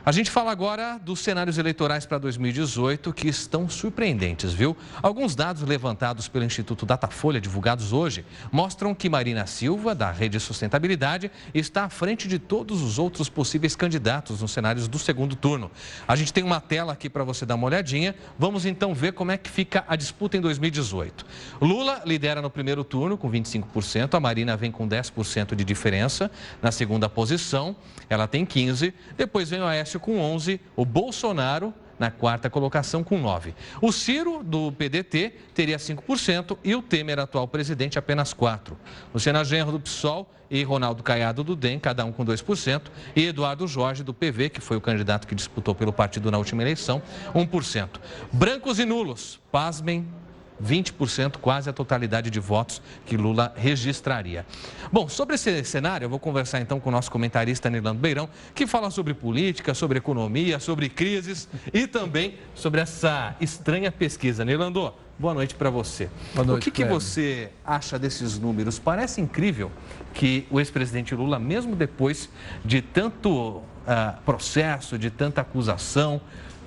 A gente fala agora dos cenários eleitorais para 2018 que estão surpreendentes, viu? Alguns dados levantados pelo Instituto Datafolha, divulgados hoje, mostram que Marina Silva, da Rede Sustentabilidade, está à frente de todos os outros possíveis candidatos nos cenários do segundo turno. A gente tem uma tela aqui para você dar uma olhadinha. Vamos então ver como é que fica a disputa em 2018. Lula lidera no primeiro turno com 25%, a Marina vem com 10% de diferença. Na segunda posição, ela tem 15%, depois vem o Aécio com 11%, o Bolsonaro na quarta colocação com 9%. O Ciro, do PDT, teria 5% e o Temer, atual presidente, apenas 4%. Luciana Genro, do PSOL, e Ronaldo Caiado, do DEM, cada um com 2%. E Eduardo Jorge, do PV, que foi o candidato que disputou pelo partido na última eleição, 1%. Brancos e nulos, pasmem, 20%, quase a totalidade de votos que Lula registraria. Bom, sobre esse cenário, eu vou conversar então com o nosso comentarista Nirlando Beirão, que fala sobre política, sobre economia, sobre crises e também sobre essa estranha pesquisa. Nirlando, boa noite para você. Boa noite, o que você acha desses números? Parece incrível que o ex-presidente Lula, mesmo depois de tanto processo, de tanta acusação,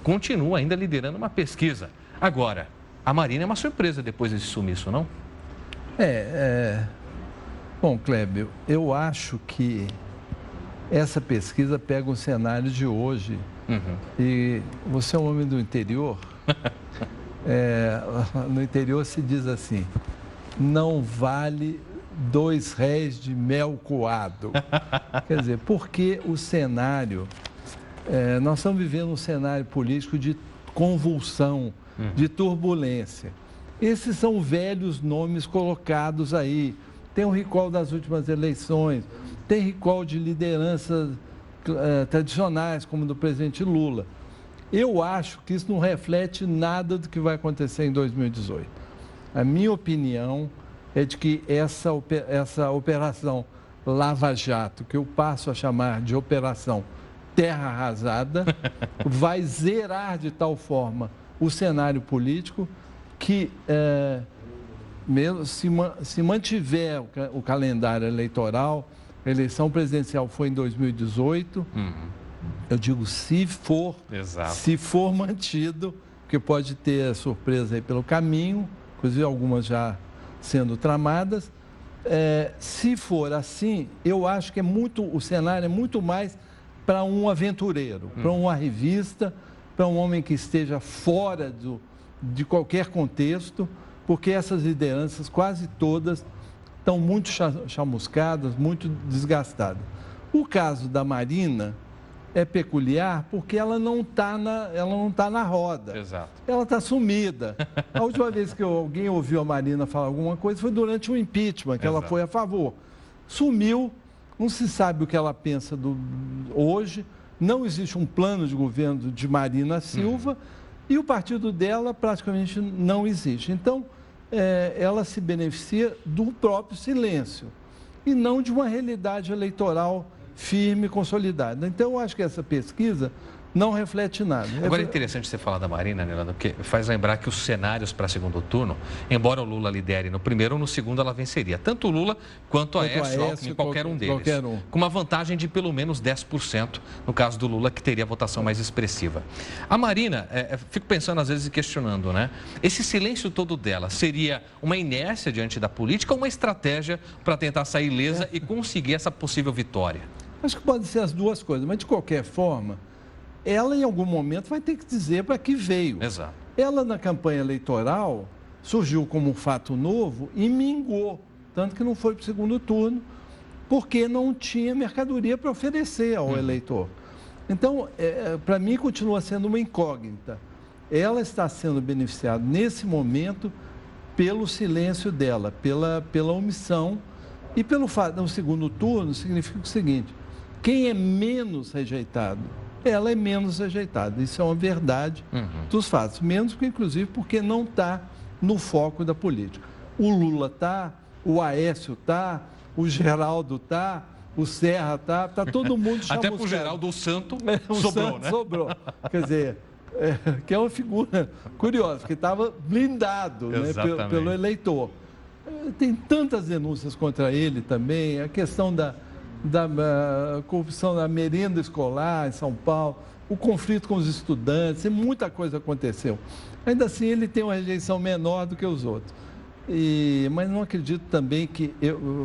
continua ainda liderando uma pesquisa. Agora, a Marina é uma surpresa depois desse sumiço, não? Bom, Clébio, eu acho que essa pesquisa pega o cenário de hoje. E você é um homem do interior. No interior se diz assim, não vale 2 réis de mel coado. Quer dizer, porque o cenário... nós estamos vivendo um cenário político de convulsão, de turbulência. Esses são velhos nomes colocados aí. Tem o recall das últimas eleições, tem recall de lideranças tradicionais, como do presidente Lula. Eu acho que isso não reflete nada do que vai acontecer em 2018. A minha opinião é de que essa operação Lava Jato, que eu passo a chamar de operação Terra Arrasada, vai zerar de tal forma o cenário político que, mesmo se mantiver o calendário eleitoral, a eleição presidencial foi em 2018, eu digo se for mantido, porque pode ter surpresa aí pelo caminho, inclusive algumas já sendo tramadas. Se for assim, eu acho que o cenário é muito mais para um aventureiro, para uma revista, para um homem que esteja fora de qualquer contexto, porque essas lideranças, quase todas, estão muito chamuscadas, muito desgastadas. O caso da Marina é peculiar porque ela não está na roda. Exato. Ela está sumida. A última vez que alguém ouviu a Marina falar alguma coisa foi durante o impeachment, que ela foi a favor. Sumiu, não se sabe o que ela pensa hoje. Não existe um plano de governo de Marina Silva e o partido dela praticamente não existe. Então, ela se beneficia do próprio silêncio e não de uma realidade eleitoral firme e consolidada. Então, eu acho que essa pesquisa não reflete nada. Agora é interessante você falar da Marina, Nirlando, porque faz lembrar que os cenários para segundo turno, embora o Lula lidere no primeiro ou no segundo, ela venceria. Tanto o Lula quanto a Aécio, Alckmin, qualquer um deles. Com uma vantagem de pelo menos 10%, no caso do Lula, que teria a votação mais expressiva. A Marina, fico pensando às vezes e questionando, né? Esse silêncio todo dela seria uma inércia diante da política ou uma estratégia para tentar sair ilesa e conseguir essa possível vitória? Acho que pode ser as duas coisas, mas de qualquer forma, ela em algum momento vai ter que dizer para que veio. Exato. Ela na campanha eleitoral surgiu como um fato novo e mingou, tanto que não foi para o segundo turno, porque não tinha mercadoria para oferecer ao eleitor. Então, para mim, continua sendo uma incógnita. Ela está sendo beneficiada nesse momento pelo silêncio dela, pela omissão e pelo fato, no segundo turno, significa o seguinte, quem é menos rejeitado, ela é menos rejeitada. Isso é uma verdade dos fatos. Menos, inclusive, porque não está no foco da política. O Lula está, o Aécio está, o Geraldo está, o Serra está todo mundo chamuscado. Até para o Geraldo, o Santo sobrou, Santo né? Sobrou. Quer dizer, que é uma figura curiosa, que estava blindado, né, pelo eleitor. Tem tantas denúncias contra ele também, a questão da corrupção da merenda escolar em São Paulo, o conflito com os estudantes, e muita coisa aconteceu. Ainda assim, ele tem uma rejeição menor do que os outros. Mas não acredito também que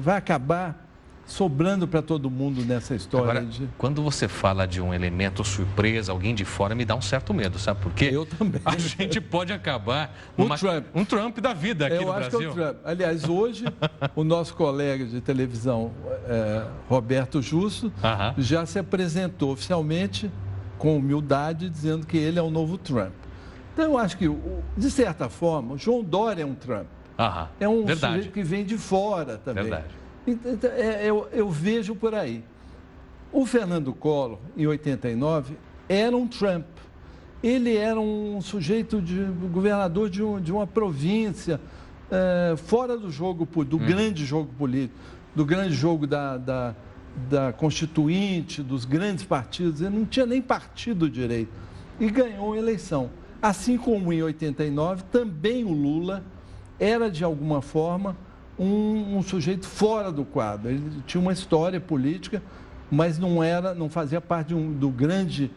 vai acabar sobrando para todo mundo nessa história. Agora, quando você fala de um elemento surpresa, alguém de fora, me dá um certo medo, sabe por quê? Eu também. A gente pode acabar um Trump da vida aqui no Brasil. Eu acho que é o Trump. Aliás, hoje, o nosso colega de televisão, Roberto Justo, já se apresentou oficialmente, com humildade, dizendo que ele é o novo Trump. Então, eu acho que, de certa forma, o João Dória é um Trump. É um sujeito que vem de fora também. Verdade. Então, eu vejo por aí. O Fernando Collor, em 89, era um Trump. Ele era um sujeito governador de uma província, fora do jogo, do grande jogo político, do grande jogo da Constituinte, dos grandes partidos. Ele não tinha nem partido direito. E ganhou a eleição. Assim como em 89, também o Lula era, de alguma forma, um sujeito fora do quadro. Ele tinha uma história política, mas não fazia parte do grande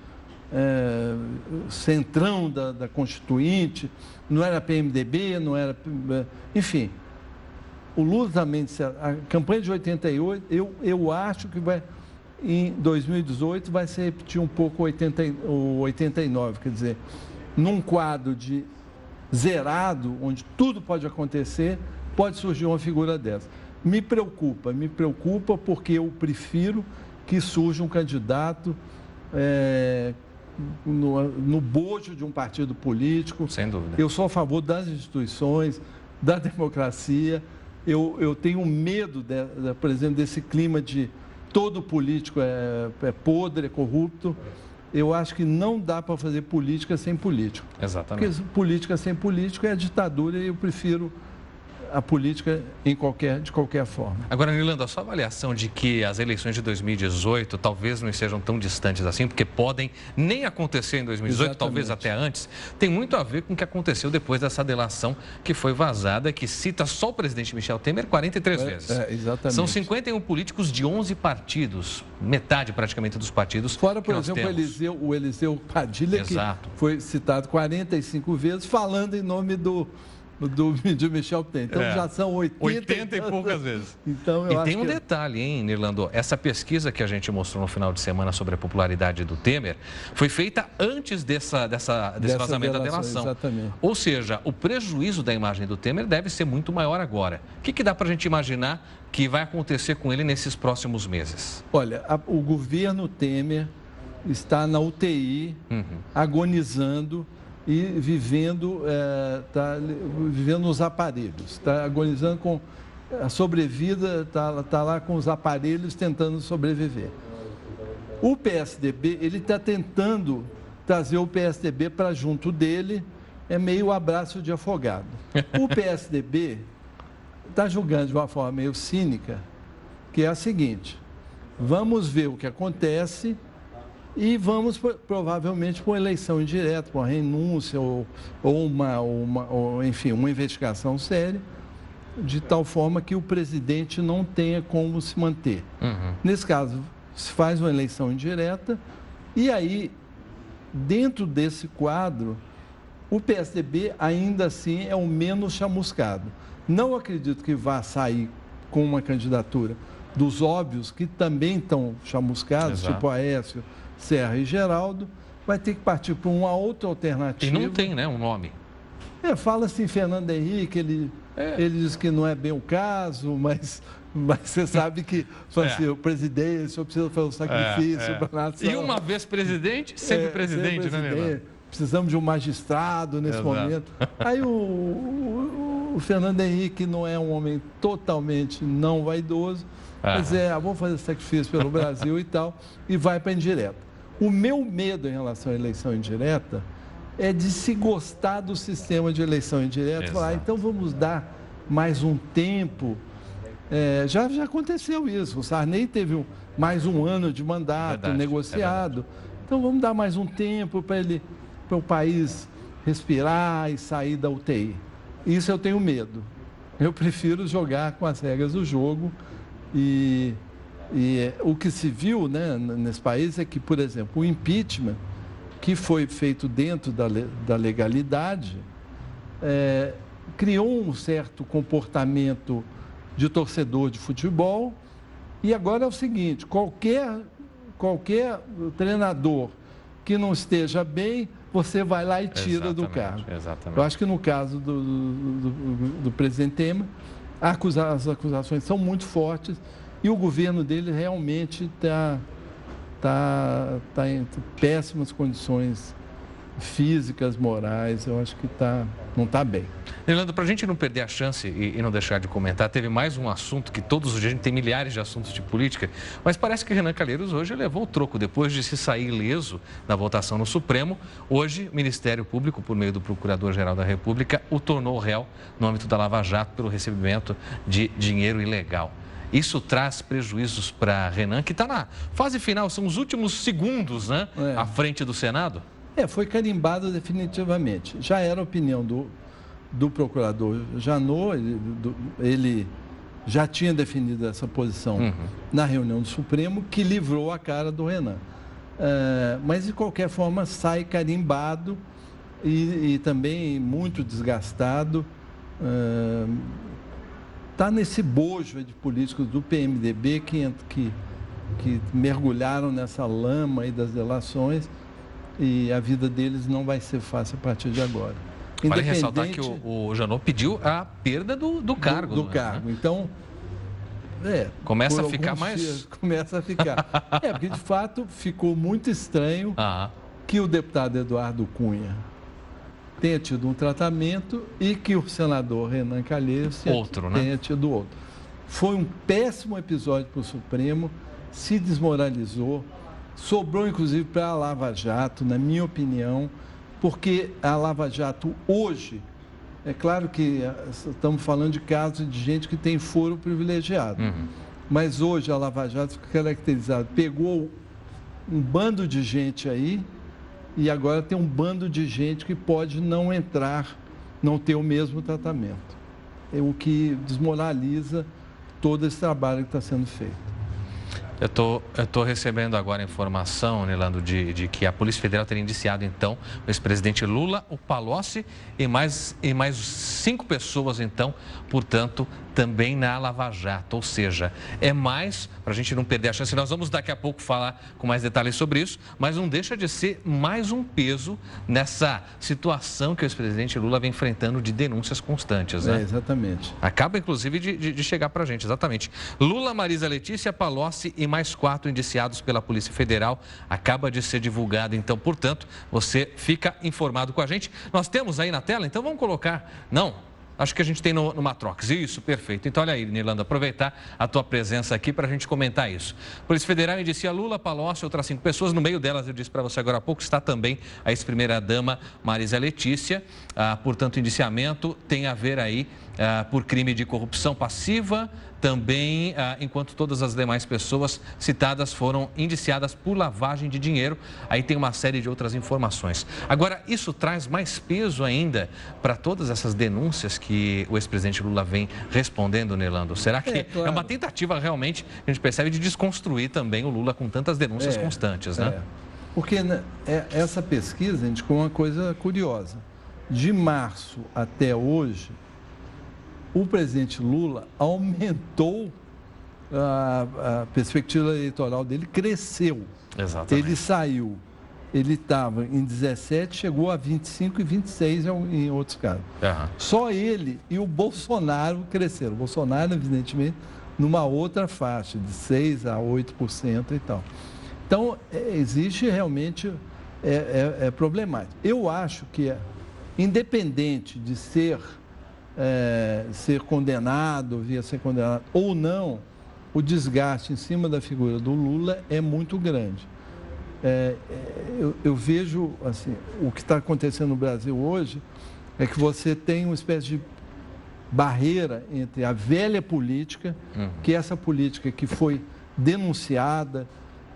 centrão da Constituinte, não era PMDB, não era... Enfim, o Lula também disse, a campanha de 88, eu acho que em 2018 vai se repetir um pouco o 89, quer dizer, num quadro de zerado, onde tudo pode acontecer, pode surgir uma figura dessa. Me preocupa porque eu prefiro que surja um candidato no bojo de um partido político. Sem dúvida. Eu sou a favor das instituições, da democracia. Eu tenho medo, por exemplo, desse clima de todo político é podre, é corrupto. Eu acho que não dá para fazer política sem político. Exatamente. Porque política sem político é a ditadura e eu prefiro a política de qualquer forma. Agora, Nilando, a sua avaliação de que as eleições de 2018 talvez não estejam tão distantes assim, porque podem nem acontecer em 2018, Exatamente. talvez até antes, tem muito a ver com o que aconteceu depois dessa delação que foi vazada, que cita só o presidente Michel Temer 43 vezes. Exatamente. São 51 políticos de 11 partidos, metade praticamente dos partidos. Fora, por exemplo, o Eliseu Padilha, Exato. Que foi citado 45 vezes, falando em nome de Michel Temer. Então, já são 80 e poucas vezes. Então, e tem um detalhe, hein, Nirlando? Essa pesquisa que a gente mostrou no final de semana sobre a popularidade do Temer foi feita antes desse vazamento da delação. Exatamente. Ou seja, o prejuízo da imagem do Temer deve ser muito maior agora. O que dá para a gente imaginar que vai acontecer com ele nesses próximos meses? Olha, o governo Temer está na UTI, agonizando e vivendo nos aparelhos, está agonizando com a sobrevida, está lá com os aparelhos tentando sobreviver. O PSDB, ele está tentando trazer o PSDB para junto dele, é meio abraço de afogado. O PSDB está julgando de uma forma meio cínica, que é a seguinte: vamos ver o que acontece e vamos provavelmente para uma eleição indireta, para uma renúncia ou enfim, uma investigação séria, de tal forma que o presidente não tenha como se manter. Nesse caso, se faz uma eleição indireta e aí, dentro desse quadro, o PSDB ainda assim é o menos chamuscado. Não acredito que vá sair com uma candidatura dos óbvios, que também estão chamuscados, Exato. tipo Aécio, Serra e Geraldo, vai ter que partir para uma outra alternativa. E não tem, né, um nome. Fala-se em Fernando Henrique, ele diz que não é bem o caso, mas você sabe que assim, o presidente, o senhor precisa fazer um sacrifício para a nação. E uma vez presidente, sempre presidente, né, Nilando? Precisamos de um magistrado nesse momento. Aí o Fernando Henrique não é um homem totalmente não vaidoso, mas vamos fazer sacrifício pelo Brasil e tal, e vai para a indireta. O meu medo em relação à eleição indireta é de se gostar do sistema de eleição indireta, falar, então vamos dar mais um tempo. Já aconteceu isso, o Sarney teve mais um ano de mandato negociado, então vamos dar mais um tempo para o país respirar e sair da UTI. Isso eu tenho medo. Eu prefiro jogar com as regras do jogo e o que se viu, né, nesse país é que, por exemplo, o impeachment que foi feito dentro da legalidade, criou um certo comportamento de torcedor de futebol. E agora é o seguinte, qualquer treinador que não esteja bem, você vai lá e tira do cargo. Exatamente. Eu acho que no caso do presidente Temer, as acusações são muito fortes e o governo dele realmente está em péssimas condições físicas, morais. Eu acho que não está bem. Nilando, para a gente não perder a chance e não deixar de comentar, teve mais um assunto que todos os dias a gente tem milhares de assuntos de política, mas parece que Renan Calheiros hoje levou o troco. Depois de se sair ileso na votação no Supremo, hoje o Ministério Público, por meio do Procurador-Geral da República, o tornou réu no âmbito da Lava Jato pelo recebimento de dinheiro ilegal. Isso traz prejuízos para Renan, que está na fase final, são os últimos segundos, né, à frente do Senado? Foi carimbado definitivamente. Já era a opinião do procurador Janot, ele já tinha definido essa posição na reunião do Supremo, que livrou a cara do Renan. Mas, de qualquer forma, sai carimbado e também muito desgastado. Está nesse bojo de políticos do PMDB que mergulharam nessa lama aí das delações. E a vida deles não vai ser fácil a partir de agora. Vale ressaltar que o Janot pediu a perda do cargo. Do cargo. Então, começa a ficar mais... Começa a ficar. Porque de fato ficou muito estranho que o deputado Eduardo Cunha tenha tido um tratamento e que o senador Renan Calheiros tenha tido outro. Foi um péssimo episódio para o Supremo, se desmoralizou. Sobrou, inclusive, para a Lava Jato, na minha opinião, porque a Lava Jato hoje, é claro que estamos falando de casos de gente que tem foro privilegiado, mas hoje a Lava Jato fica caracterizada, pegou um bando de gente aí e agora tem um bando de gente que pode não entrar, não ter o mesmo tratamento. É o que desmoraliza todo esse trabalho que está sendo feito. Eu tô recebendo agora informação, Nilando, de que a Polícia Federal teria indiciado, então, o ex-presidente Lula, o Palocci e mais 5 pessoas, então, portanto, também na Lava Jato. Ou seja, é mais, para a gente não perder a chance, nós vamos daqui a pouco falar com mais detalhes sobre isso, mas não deixa de ser mais um peso nessa situação que o ex-presidente Lula vem enfrentando de denúncias constantes, né? Exatamente. Acaba, inclusive, de chegar para a gente, exatamente. Lula, Marisa Letícia, Palocci e mais 4 indiciados pela Polícia Federal. Acaba de ser divulgado, então, portanto, você fica informado com a gente. Nós temos aí na tela, então vamos colocar... Não, acho que a gente tem no Matrox. Isso, perfeito. Então, olha aí, Nilando, aproveitar a tua presença aqui para a gente comentar isso. Polícia Federal indicia Lula, Palocci, outras 5 pessoas. No meio delas, eu disse para você agora há pouco, está também a ex-primeira-dama Marisa Letícia. Portanto, indiciamento tem a ver aí por crime de corrupção passiva, também, enquanto todas as demais pessoas citadas foram indiciadas por lavagem de dinheiro. Aí tem uma série de outras informações. Agora, isso traz mais peso ainda para todas essas denúncias que o ex-presidente Lula vem respondendo, Nilando. Será que é uma tentativa realmente, a gente percebe, de desconstruir também o Lula com tantas denúncias constantes, né? Porque essa pesquisa indicou uma coisa curiosa. De março até hoje, o presidente Lula aumentou a perspectiva eleitoral dele, cresceu. Exatamente. Ele saiu, ele estava em 17, chegou a 25 e 26 em outros casos. Só ele e o Bolsonaro cresceram. O Bolsonaro, evidentemente, numa outra faixa, de 6% a 8% e tal. Então, existe realmente, problemático. Eu acho que, independente de ser condenado, via ser condenado ou não, o desgaste em cima da figura do Lula é muito grande. Eu vejo, assim, o que está acontecendo no Brasil hoje é que você tem uma espécie de barreira entre a velha política, que é essa política que foi denunciada,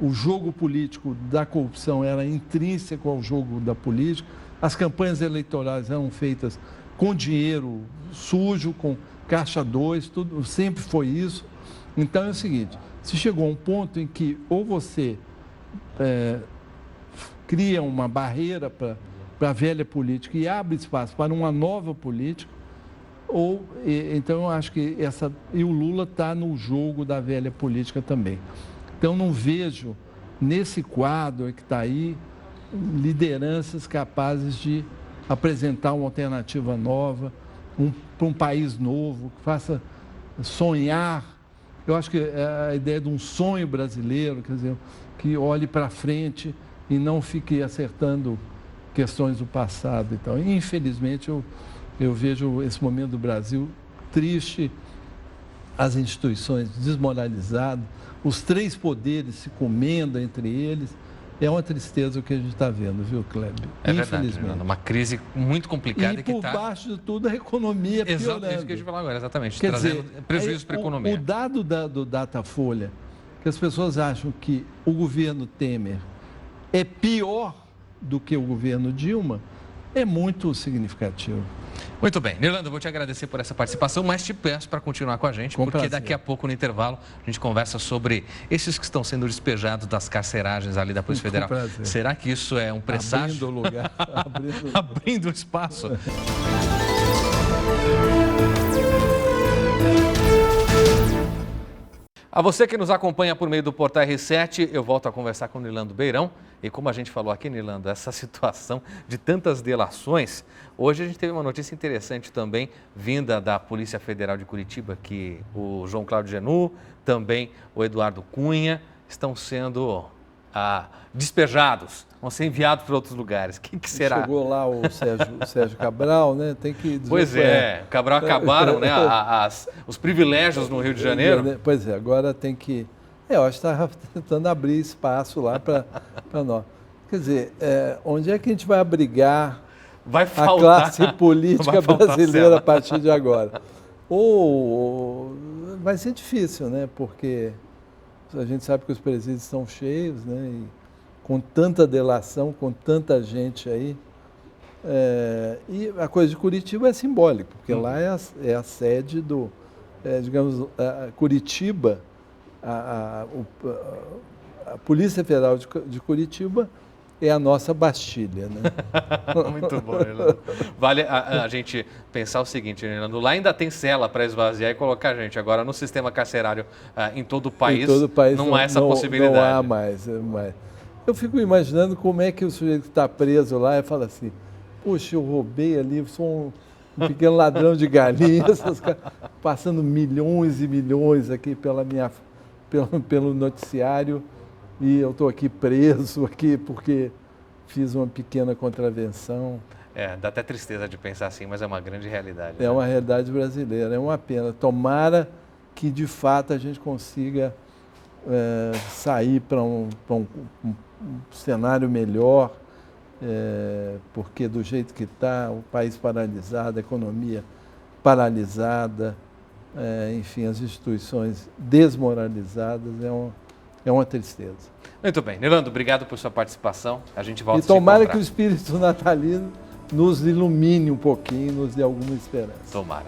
o jogo político da corrupção era intrínseco ao jogo da política, as campanhas eleitorais eram feitas com dinheiro sujo, com caixa 2, tudo, sempre foi isso. Então é o seguinte, se chegou a um ponto em que ou você cria uma barreira para a velha política e abre espaço para uma nova política, então eu acho que e o Lula está no jogo da velha política também. Então não vejo nesse quadro que está aí lideranças capazes de apresentar uma alternativa nova para um país novo, que faça sonhar. Eu acho que é a ideia de um sonho brasileiro, quer dizer, que olhe para frente e não fique acertando questões do passado. Então, infelizmente, eu vejo esse momento do Brasil triste, as instituições desmoralizadas, os três poderes se comendo entre eles. É uma tristeza o que a gente está vendo, viu, Kleber? É verdade, Fernando, uma crise muito complicada. E por baixo de tudo a economia piorando. É isso que eu ia falar agora, exatamente. Quer trazendo dizer, prejuízo para a economia. O dado do Datafolha, que as pessoas acham que o governo Temer é pior do que o governo Dilma, é muito significativo. Muito bem. Nirlando, eu vou te agradecer por essa participação, mas te peço para continuar com a gente, porque daqui a pouco, no intervalo, a gente conversa sobre esses que estão sendo despejados das carceragens ali da Polícia Federal. Será que isso é um presságio? Abrindo o lugar. Abrindo espaço. A você que nos acompanha por meio do Portal R7, eu volto a conversar com o Nirlando Beirão. E como a gente falou aqui, Nirlando, essa situação de tantas delações, hoje a gente teve uma notícia interessante também, vinda da Polícia Federal de Curitiba, que o João Cláudio Genú, também o Eduardo Cunha, estão sendo despejados, vão ser enviados para outros lugares. Quem que será? Chegou lá o Sérgio Cabral, né? Tem que dizer. Pois é, Cabral acabaram, né, os privilégios no Rio de Janeiro. Pois é, agora tem que... eu acho que está tentando abrir espaço lá para nós. Quer dizer, onde é que a gente vai abrigar a classe política brasileira a partir de agora? Vai ser difícil, né? Porque a gente sabe que os presídios estão cheios, né? E com tanta delação, com tanta gente aí. E a coisa de Curitiba é simbólica, porque lá é a sede do... digamos, Curitiba... A Polícia Federal de Curitiba é a nossa Bastilha, né? Muito bom, Nirlando. Vale a gente pensar o seguinte, Nirlando, lá ainda tem cela para esvaziar e colocar gente. Agora, no sistema carcerário em todo o país, não há essa possibilidade. Não há mais. Eu fico imaginando como é que o sujeito que está preso lá e fala assim, poxa, eu roubei ali, sou um pequeno ladrão de galinhas, passando milhões e milhões aqui pelo noticiário e eu estou aqui preso aqui porque fiz uma pequena contravenção. Dá até tristeza de pensar assim, mas é uma grande realidade. É uma realidade brasileira, é uma pena. Tomara que de fato a gente consiga sair para um cenário melhor, porque do jeito que está, o país paralisado, a economia paralisada, enfim, as instituições desmoralizadas, é uma tristeza. Muito bem. Nirlando, obrigado por sua participação. A gente volta a se tomara encontrar. que o espírito natalino nos ilumine um pouquinho, nos dê alguma esperança. Tomara.